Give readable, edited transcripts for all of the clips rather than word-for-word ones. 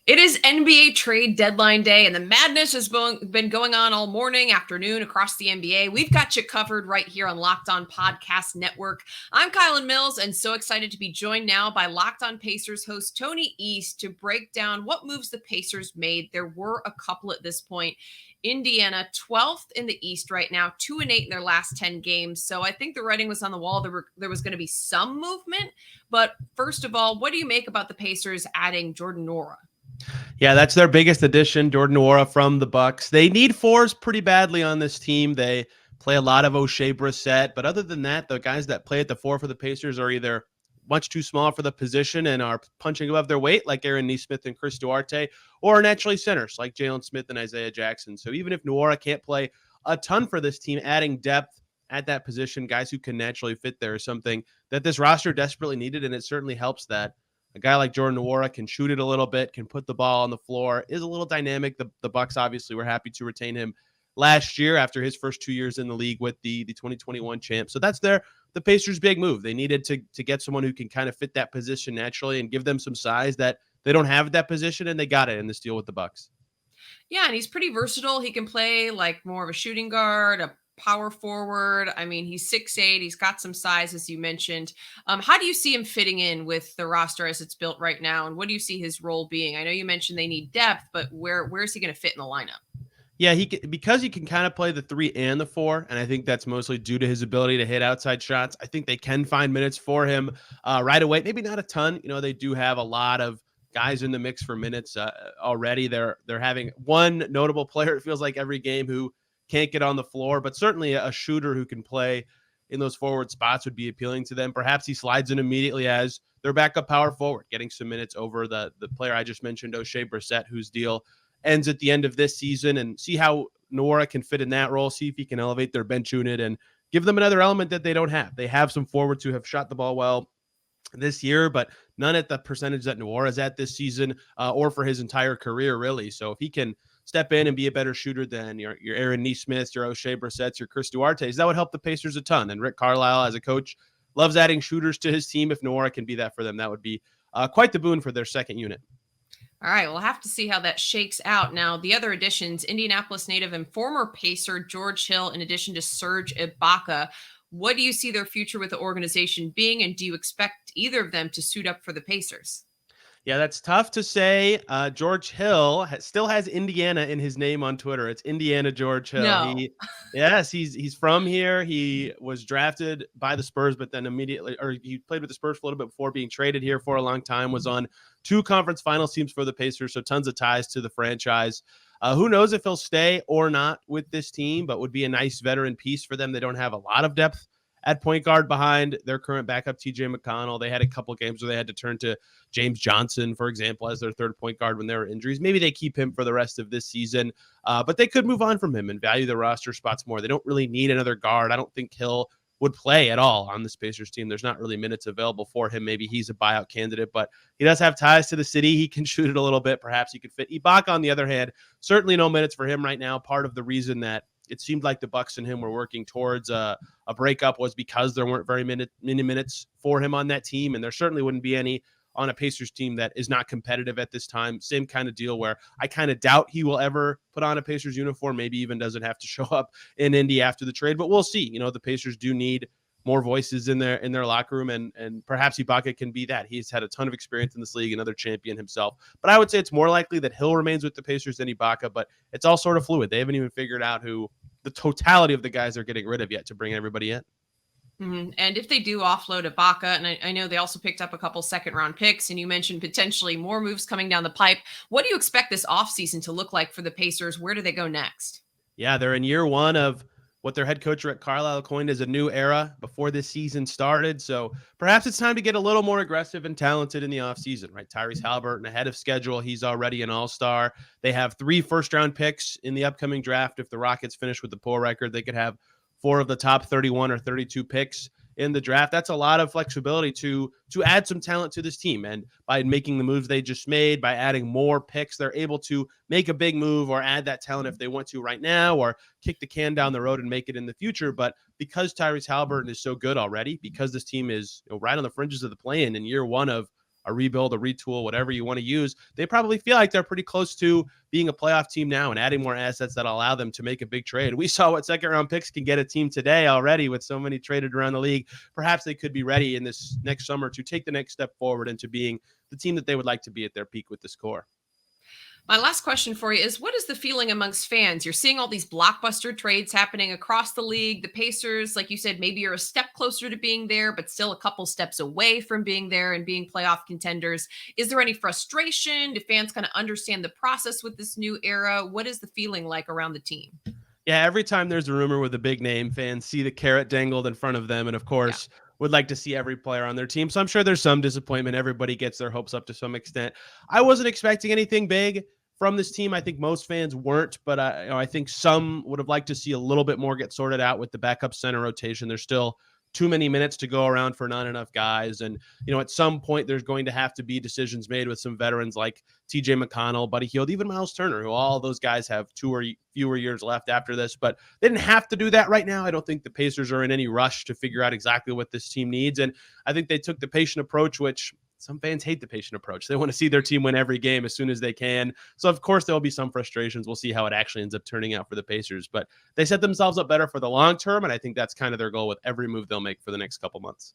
It is NBA trade deadline day, and the madness has been going on all morning, afternoon across the NBA. We've got you covered right here on Locked On Podcast Network. I'm Kylen Mills, and so excited to be joined now by Locked On Pacers host Tony East to break down what moves the Pacers made. There were a couple at this point. Indiana, 12th in the East right now, 2-8 in their last 10 games. So I think the writing was on the wall. There was going to be some movement. But first of all, what do you make about the Pacers adding Jordan Nwora? Yeah, that's their biggest addition, Jordan Nwora from the Bucks. They need fours pretty badly on this team. They play a lot of O'Shea Brissett, but other than that, the guys that play at the four for the Pacers are either much too small for the position and are punching above their weight, like Aaron Nesmith and Chris Duarte, or naturally centers like Jalen Smith and Isaiah Jackson. So even if Nwora can't play a ton for this team, adding depth at that position, guys who can naturally fit there is something that this roster desperately needed, and it certainly helps that a guy like Jordan Nwora can shoot it a little bit, can put the ball on the floor, is a little dynamic. The Bucks obviously were happy to retain him last year after his first 2 years in the league with the 2021 champ. So that's the Pacers' big move. They needed to get someone who can kind of fit that position naturally and give them some size that they don't have at that position, and they got it in this deal with the Bucks. Yeah, and he's pretty versatile. He can play like more of a shooting guard, a power forward. I mean, he's 6'8". He's got some size, as you mentioned. How do you see him fitting in with the roster as it's built right now? And what do you see his role being? I know you mentioned they need depth, but where is he going to fit in the lineup? Yeah, because he can kind of play the 3 and the 4, and I think that's mostly due to his ability to hit outside shots. I think they can find minutes for him right away. Maybe not a ton. They do have a lot of guys in the mix for minutes already. They're having one notable player, it feels like, every game who can't get on the floor, but certainly a shooter who can play in those forward spots would be appealing to them. Perhaps he slides in immediately as their backup power forward, getting some minutes over the player I just mentioned, O'Shea Brissett, whose deal ends at the end of this season, and see how Nwora can fit in that role, see if he can elevate their bench unit and give them another element that they don't have. They have some forwards who have shot the ball well this year, but none at the percentage that Nwora is at this season or for his entire career, really. So if he can step in and be a better shooter than your Aaron Nesmith, your O'Shea Brissett's, your Chris Duarte's, that would help the Pacers a ton. And Rick Carlisle, as a coach, loves adding shooters to his team. If Nwora can be that for them, that would be quite the boon for their second unit. All right, we'll have to see how that shakes out. Now, the other additions, Indianapolis native and former Pacer George Hill, in addition to Serge Ibaka. What do you see their future with the organization being, and do you expect either of them to suit up for the Pacers? Yeah, that's tough to say. George Hill still has Indiana in his name on Twitter. It's Indiana George Hill. No. Yes, he's from here. He was drafted by the Spurs, but then he played with the Spurs for a little bit before being traded here for a long time, was on 2 conference final teams for the Pacers, so tons of ties to the franchise. Who knows if he'll stay or not with this team, but would be a nice veteran piece for them. They don't have a lot of depth at point guard behind their current backup, TJ McConnell. They had a couple games where they had to turn to James Johnson, for example, as their third point guard when there were injuries. Maybe they keep him for the rest of this season, but they could move on from him and value the roster spots more. They don't really need another guard. I don't think Hill would play at all on the Pacers team. There's not really minutes available for him. Maybe he's a buyout candidate, but he does have ties to the city. He can shoot it a little bit. Perhaps he could fit. Ibaka, on the other hand, certainly no minutes for him right now. Part of the reason that it seemed like the Bucks and him were working towards a breakup was because there weren't very many minutes for him on that team, and there certainly wouldn't be any on a Pacers team that is not competitive at this time. Same kind of deal where I kind of doubt he will ever put on a Pacers uniform, maybe even doesn't have to show up in Indy after the trade, but we'll see. The Pacers do need more voices in their locker room, and perhaps Ibaka can be that. He's had a ton of experience in this league, another champion himself. But I would say it's more likely that Hill remains with the Pacers than Ibaka, but it's all sort of fluid. They haven't even figured out who the totality of the guys they're getting rid of yet to bring everybody in. Mm-hmm. And if they do offload Ibaka, and I know they also picked up a couple second-round picks, and you mentioned potentially more moves coming down the pipe, what do you expect this offseason to look like for the Pacers? Where do they go next? Yeah, they're in year one of what their head coach Rick Carlisle coined as a new era before this season started. So perhaps it's time to get a little more aggressive and talented in the offseason, right? Tyrese Haliburton ahead of schedule. He's already an all-star. They have 3 first-round picks in the upcoming draft. If the Rockets finish with the poll record, they could have 4 of the top 31 or 32 picks in the draft. That's a lot of flexibility to add some talent to this team. And by making the moves they just made, by adding more picks, they're able to make a big move or add that talent if they want to right now, or kick the can down the road and make it in the future. But because Tyrese Haliburton is so good already, because this team is right on the fringes of the play-in in year one of a rebuild, a retool, whatever you want to use, they probably feel like they're pretty close to being a playoff team now and adding more assets that allow them to make a big trade. We saw what second round picks can get a team today already with so many traded around the league. Perhaps they could be ready in this next summer to take the next step forward into being the team that they would like to be at their peak with this core. My last question for you is, what is the feeling amongst fans? You're seeing all these blockbuster trades happening across the league. The Pacers, like you said, maybe you're a step closer to being there, but still a couple steps away from being there and being playoff contenders. Is there any frustration? Do fans kind of understand the process with this new era? What is the feeling like around the team? Yeah, every time there's a rumor with a big name, fans see the carrot dangled in front of them, and of course, would like to see every player on their team. So I'm sure there's some disappointment. Everybody gets their hopes up to some extent. I wasn't expecting anything big from this team. I think most fans weren't, but I think some would have liked to see a little bit more get sorted out with the backup center rotation. There's still too many minutes to go around for not enough guys. And, at some point there's going to have to be decisions made with some veterans like TJ McConnell, Buddy Hield, even Miles Turner, who all those guys have 2 or fewer years left after this, but they didn't have to do that right now. I don't think the Pacers are in any rush to figure out exactly what this team needs. And I think they took the patient approach, which some fans hate the patient approach. They want to see their team win every game as soon as they can. So, of course, there will be some frustrations. We'll see how it actually ends up turning out for the Pacers. But they set themselves up better for the long term, and I think that's kind of their goal with every move they'll make for the next couple months.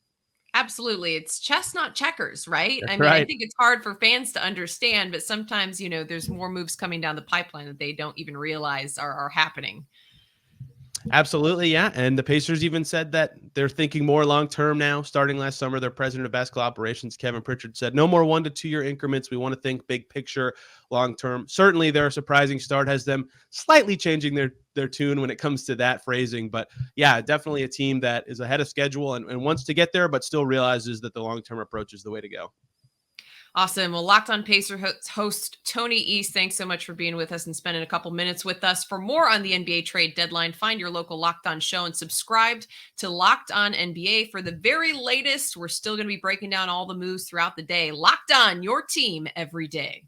Absolutely. It's chess, not checkers, right? That's I mean, right. I think it's hard for fans to understand, but sometimes, there's more moves coming down the pipeline that they don't even realize are happening. Absolutely, yeah. And the Pacers even said that they're thinking more long-term now. Starting last summer, their president of basketball operations, Kevin Pritchard, said no more 1 to 2 year increments. We want to think big picture, long-term. Certainly, their surprising start has them slightly changing their tune when it comes to that phrasing. But yeah, definitely a team that is ahead of schedule and wants to get there, but still realizes that the long-term approach is the way to go. Awesome. Well, Locked On Pacer host Tony East, thanks so much for being with us and spending a couple minutes with us. For more on the NBA trade deadline, find your local Locked On show and subscribe to Locked On NBA for the very latest. We're still going to be breaking down all the moves throughout the day. Locked On, your team every day.